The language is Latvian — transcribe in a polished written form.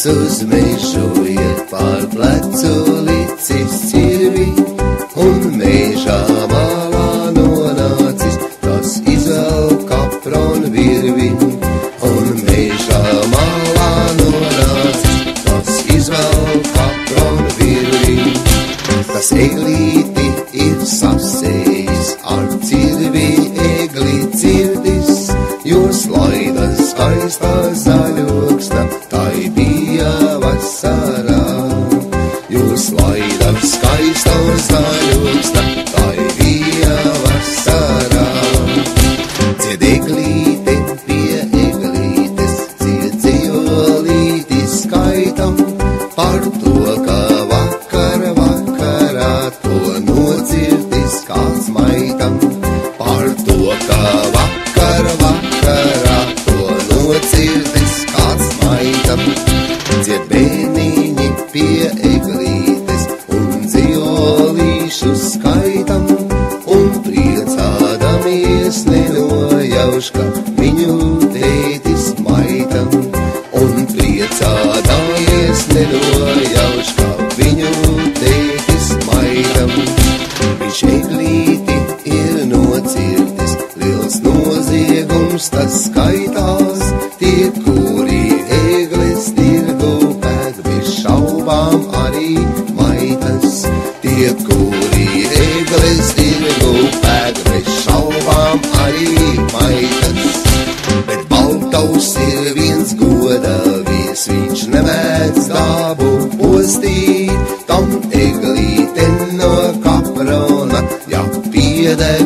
uz mežu iet pār plecu licis cirvi, un mežā malā nonācis, tas izvelk kapronu virvi. Un mežā malā nonācis, tas izvelk kapronu virvi. Tas eglīti ir sasējis, ar cirvi egli cirdis, jo slaida skaistā zaļoksna, tai bija vasarā. Jo slaida skaistā zaļoksna, tai bija vasarā. Dzied eglīti pie eglītes, dzied dzijolīti skaitam, par to, ka vakarā to nocirdis kāds maitam. Par to, ka vakarā to nocirdis kāds maitam. Dzied bērniņi pie eglītes un dzijolīšu skaitam, un priecādamies nenojauš, ka viņu tētis maitam. Un priecādamies nenojauš, ka viņu tētis maitam. Viņš eglīti ir nocirdis, liels noziegums tas skaitās. Tie, kuri egles tirgu pēd, bez šaubām arī maitas. Tie, kuri egles tirgu pēd, bez šaubām arī maitas. Bet baltaus ir viens godavies, viņš nemēdz dabu postīt, tam eglīte no kaprona, ja piedeg